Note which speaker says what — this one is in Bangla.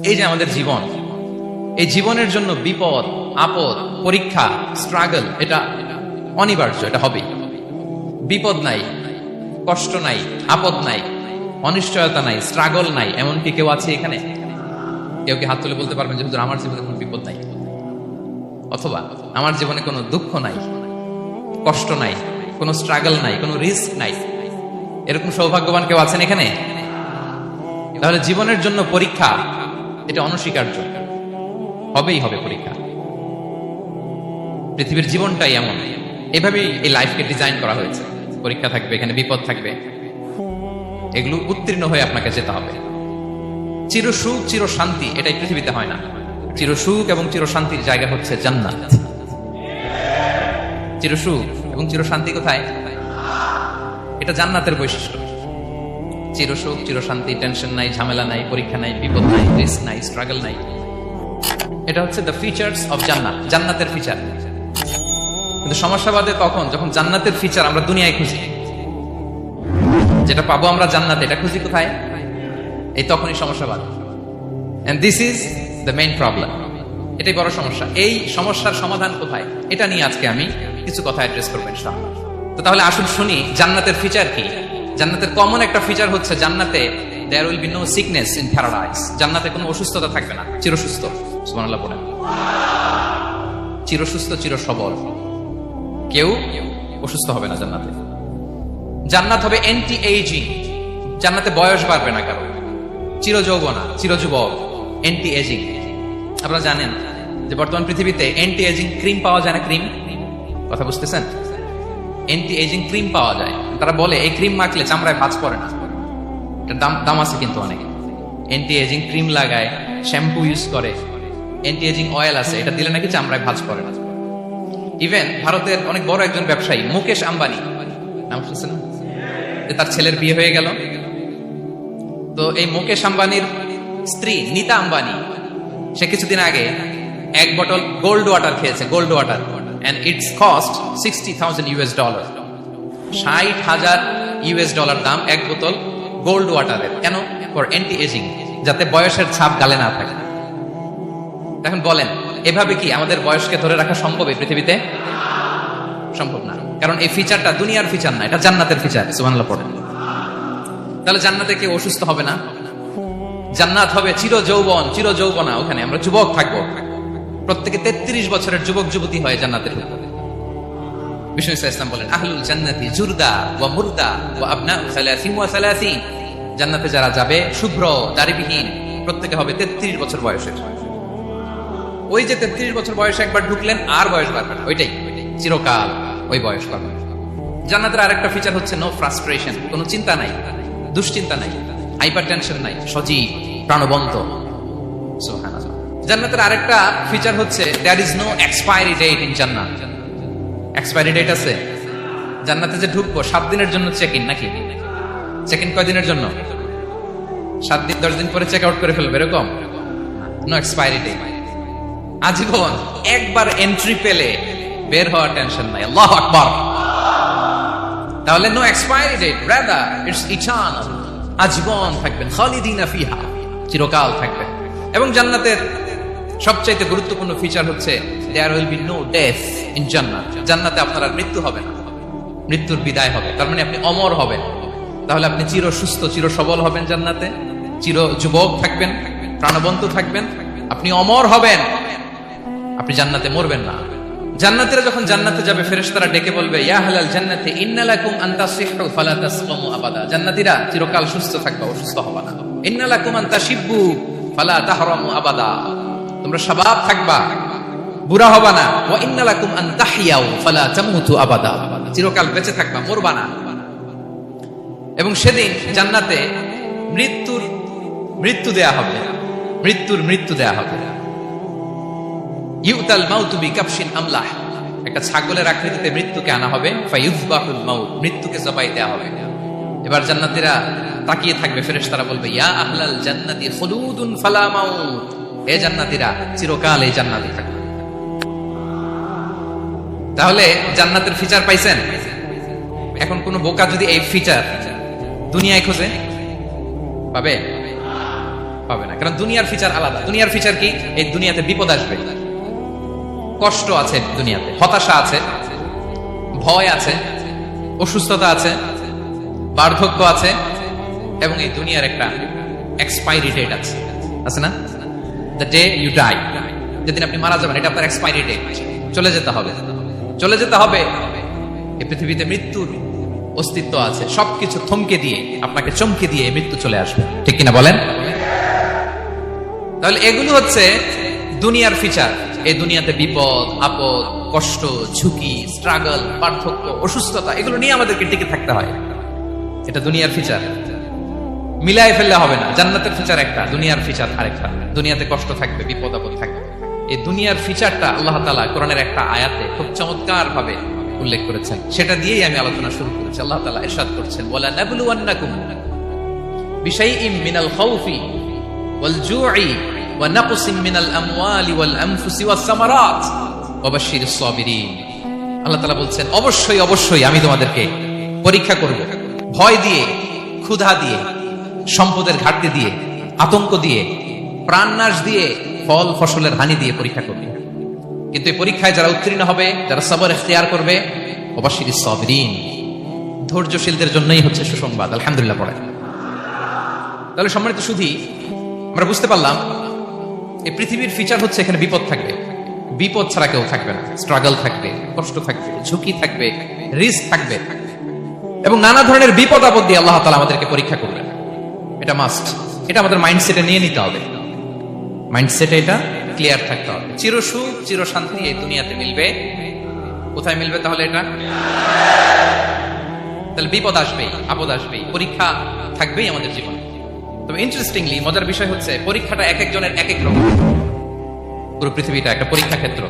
Speaker 1: এই যে আমাদের জীবন, এই জীবনের জন্য বিপদ, আপদ, পরীক্ষা, স্ট্রাগল, এটা অনিবার্য, এটা হবে। বিপদ নাই, কষ্ট নাই, আপদ নাই, অনিশ্চয়তা নাই, স্ট্রাগল নাই, এমনকি কেউ আছে এখানে? কেউ কি হাত তুলে বলতে পারবেন যে হুজুর আমার জীবনে কোনো বিপদ নাই, অথবা আমার জীবনে কোনো দুঃখ নাই, কষ্ট নাই, কোনো স্ট্রাগল নাই, কোনো রিস্ক নাই? এরকম সৌভাগ্যবান কেউ আছেন এখানে? তাহলে জীবনের জন্য পরীক্ষা, এটা অনস্বীকার্য, হবেই হবে পরীক্ষা। পৃথিবীর জীবনটাই এমন, এভাবেই এই লাইফকে ডিজাইন করা হয়েছে। পরীক্ষা থাকবে, এখানে বিপদ থাকবে, এগুলো উত্তীর্ণ হয়ে আপনাকে যেতে হবে। চির সুখ, চির শান্তি, এটাই পৃথিবীতে হয় না। চির সুখ এবং চির শান্তির জায়গা হচ্ছে জান্নাত। চির সুখ এবং চির শান্তি কোথায়? এটা জান্নাতের বৈশিষ্ট্য। চির সুখ, চির শান্তি, টেনশন নাই, ঝামেলা নাই, পরীক্ষা নাই, বিপদ নাই, রিস্ক নাই, স্ট্রাগল নাই। এটা হচ্ছে দ্য ফিচার্স অফ জান্নাত, জান্নাতের ফিচার। কিন্তু সমস্যা বাদে তখন যখন জান্নাতের ফিচার আমরা দুনিয়ায় খুঁজি, যেটা পাবো আমরা জান্নাতে, এটা খুঁজি কোথায়? এই তখনই সমস্যা বাদে। And this is the main problem. এটাই বড় সমস্যা। এই সমস্যার সমাধান কোথায়, এটা নিয়ে আজকে আমি কিছু কথা অ্যাড্রেস করবো ইনশাআল্লাহ। তো তাহলে আসুন শুনি জান্নাতের ফিচার কি। জান্নাতের কমন একটা ফিচার হচ্ছে জান্নাতে there will be no sickness in paradise. জান্নাতে কোনো অসুস্থতা থাকবে না, চিরসুস্থ। সুবহানাল্লাহ পড়েন। চিরসুস্থ, চির সবল, কেউ অসুস্থ হবে না জান্নাতে। জান্নাত হবে অ্যান্টি এইজিং, জান্নাতে বয়স বাড়বে না কারো। চির যৌবনা, চির যুবক, অ্যান্টি এজিং। আপনারা জানেন যে বর্তমান পৃথিবীতে অ্যান্টি এজিং ক্রিম পাওয়া যায় না? ক্রিম, কথা বুঝতেছেন? অ্যান্টি এজিং ক্রিম পাওয়া যায়। তারা বলে এই ক্রিম মাখলে চামড়ায় ভাঁজ পড়ে না। এটার দাম আছে কিন্তু অনেক। অ্যান্টি এজিং ক্রিম লাগায়, শ্যাম্পু ইউজ করে, অ্যান্টি এজিং অয়েল আছে, এটা দিলে নাকি চামড়ায় ভাঁজ পড়ে না। ইভেন ভারতের অনেক বড় একজন ব্যবসায়ী মুকেশ আম্বানি, নাম শুনছেন? তার ছেলের বিয়ে হয়ে গেল। তো এই মুকেশ আম্বানির স্ত্রী নীতা আম্বানি, সে কিছুদিন আগে এক বোতল গোল্ড ওয়াটার খেয়েছে, gold water, and it's cost $60,000। $60,000 দাম এক বোতল গোল্ড ওয়াটারের। কেন? ফর অ্যান্টি এজিং, যাতে বয়সের ছাপ গালে না থাকে। এখন বলেন, এভাবে কি আমাদের বয়সকে ধরে রাখা সম্ভব এই পৃথিবীতে? সম্ভব না, কারণ এই ফিচারটা দুনিয়ার ফিচার না, এটা জান্নাতের ফিচার। সুবহানাল্লাহ পড়েন। তাহলে জান্নাতে কেউ অসুস্থ হবে না। জান্নাত হবে চির যৌবন, চির যৌবনা। ওখানে আমরা যুবক থাকবো, প্রত্যেকে 33 বছরের যুবক যুবতী হয়ে জান্নাতে ঢুকবে। বিষ্ণু ইসলাম বলেন, আহলুল জান্নাতি জুরদা ওয়া মুরদা ওয়া আবনাউ 30 ওয়া 30। জান্নাতে যারা যাবে শুভ্র দাড়িবিহীন, প্রত্যেকে হবে 33 বছর বয়সের। ওই যে 33 বছর বয়সে একবার ঢুকলেন, আর বয়স বাড়বে না, ওইটাই চিরকাল ওই বয়স পাবে। জান্নাতের আরেকটা ফিচার হচ্ছে নো ফ্রাস্ট্রেশন, কোনো চিন্তা নাই, দুশ্চিন্তা নাই, হাইপার টেনশন নাই, সজীব প্রাণবন্ত। সুবহানাল্লাহ। জান্নাতের আরেকটা ফিচার হচ্ছে there is no expiry date in Jannat. Expiry date আছে? জান্নাতে যে ঢুকবো 7 দিনের জন্য চেক ইন, নাকি? চেক ইন কয় দিনের জন্য? 7 দিন, 10 দিন পরে চেক আউট করে ফেলবে, এরকম? নো এক্সপায়ারি ডেট, আজীবন। একবার এন্ট্রি পেলে বের হওয়ার টেনশন নাই। আল্লাহু আকবার। তাহলে no expiry date, rather it's eternal, আজীবন থাকবেন, খালিদিনা ফিহা, চিরকাল থাকবেন। এবং জান্নাতের সবচাইতে গুরুত্বপূর্ণ ফিচার হচ্ছে there will be no death in Jannat. জান্নাতে আপনার আর মৃত্যু হবে না, মৃত্যুর বিদায় হবে। তার মানে আপনি অমর হবেন। তাহলে আপনি চির সুস্থ, চির সবল হবেন জান্নাতে, চির যুবক থাকবেন, প্রাণবন্ত থাকবেন, আপনি অমর হবেন, আপনি জান্নাতে মরবেন না। জান্নাতীরা যখন জান্নাতে যাবে, ফেরেশতারা ডেকে বলবে, ইয়া আহলাল জান্নাতি ইন্না লাকুম আন তাসিহু ফালা তাসকামু আবাদা। জান্নাতীরা চিরকাল সুস্থ থাকবে, অসুস্থ হবে না। ইন্না লাকুম আন তাশিব্বু ফালা তাহরামু আবাদা, তোমরা শাবাব থাকবা, বুড়া হবা না। ওয়া ইন্না লাকুম আন তাহইয়াউ ফালা তামুতু আবাদা, চিরকাল বেঁচে থাকবা, মরবা না। এবং সেদিন জান্নাতে মৃত্যু দেয়া হবে, মৃত্যু দেয়া হবে। ইউতাল মাউতু বিকাবশিন আমলাহ, একটা ছাগলের আকৃতিতে মৃত্যুকে আনা হবে। ফায়ুযবাহুল মাউত, মৃত্যুকে জবাই দেয়া হবে। এবার জান্নাতীরা তাকিয়ে থাকবে, ফেরেশতারা বলবে, ইয়া আহলাল জান্নাতি খুলুদুন ফালা মাউত, হে জান্নাতীরা চিরকাল এই জান্নাতে থাকবে। তাহলে জান্নাতের ফিচার পাইছেন। এখন কোন বোকা যদি এই ফিচার দুনিয়ায় খোঁজে, পাবে? পাবে না, কারণ দুনিয়ার ফিচার আলাদা। দুনিয়ার ফিচার কি? এই দুনিয়াতে বিপদ আসবে, কষ্ট আছে, দুনিয়াতে হতাশা আছে, ভয় আছে, অসুস্থতা আছে, বার্ধক্য আছে, এবং এই দুনিয়ার একটা এক্সপায়ারি ডেট আছে, আছে না? দ্য ডে ইউ ডাই, যেদিন আপনি মারা যাবেন, এটা আপনার এক্সপায়ারি ডেট। চলে যেতে হবে, চলে যেতে হবে। এই পৃথিবীতে মৃত্যুর অস্তিত্ব আছে, সবকিছু থমকে দিয়ে, আপনাকে চমকে দিয়ে মৃত্যু চলে আসবে, ঠিক কিনা বলেন? তাহলে এগুলো হচ্ছে দুনিয়ার ফিচার। এই দুনিয়াতে বিপদ আপদ, কষ্ট, ঝুঁকি, স্ট্রাগল, পার্থক্য, অসুস্থতা, এগুলো নিয়ে আমাদেরকে টিকে থাকতে হয়। এটা দুনিয়ার ফিচার, মিলাই ফেললে হবে না। জান্নাতের ফিচার একটা, দুনিয়ার ফিচার আরেকটা। দুনিয়াতে কষ্ট থাকবে, বিপদ আপদ থাকবে। এই দুনিয়ার ফিচারটা আল্লাহ তাআলা কোরআনের একটা আয়াতে খুব চমৎকার ভাবে উল্লেখ করেছেন, সেটা দিয়েই আমি আলোচনা শুরু করেছি। আল্লাহ তাআলা ইরশাদ করছেন, ওয়ালা নাবলুওয়ান্নাকুম বিশাইইম মিনাল খাউফি ওয়াল জু'i ওয়া নাকসিম মিনাল আমওয়ালি ওয়াল আনফুসি ওয়াস সামারাত ওয়া বাশশিরিস সাবিরিন। আল্লাহ তাআলা বলছেন, অবশ্যই অবশ্যই আমি তোমাদেরকে পরীক্ষা করব, ভয় দিয়ে, ক্ষুধা দিয়ে, সম্পদের ঘাটতি দিয়ে, আতঙ্ক দিয়ে, প্রাণনাশ দিয়ে, ফল ফসলের হানি দিয়ে পরীক্ষা করবে। কিন্তু এই পরীক্ষায় যারা উত্তীর্ণ হবে, যারা সবর ইখতিয়ার করবে, ওয়াবাশশিরিস সাবিরিন, ধৈর্যশীলদের জন্যই হচ্ছে সুসংবাদ। আলহামদুলিল্লাহ পড়ে। তাহলে সম্মানিত সুধী, আমরা বুঝতে পারলাম এই পৃথিবীর ফিচার হচ্ছে এখানে বিপদ থাকবে, বিপদ ছাড়া কেউ থাকবে না। স্ট্রাগল থাকবে, কষ্ট থাকবে, ঝুঁকি থাকবে, রিস্ক থাকবে, এবং নানা ধরনের বিপদ আপদ দিয়ে আল্লাহ তাআলা আমাদেরকে পরীক্ষা করবেন। এটা মাস্ট, এটা আমাদের মাইন্ডসেটে নিয়ে নিতে হবে। মাইন্ডসেটে এটা ক্লিয়ার থাকতে হবে। চিরসুখ চিরশান্তি এই দুনিয়াতে মিলবে, কোথায় মিলবে তাহলে? এটা তাহলে বিপদ আসবেই, আপদ আসবেই, পরীক্ষা থাকবেই আমাদের জীবনে। তবে ইন্টারেস্টিংলি মজার বিষয় হচ্ছে, পরীক্ষাটা এক একজনের এক এক রকম। পুরো পৃথিবীটা একটা পরীক্ষা ক্ষেত্র।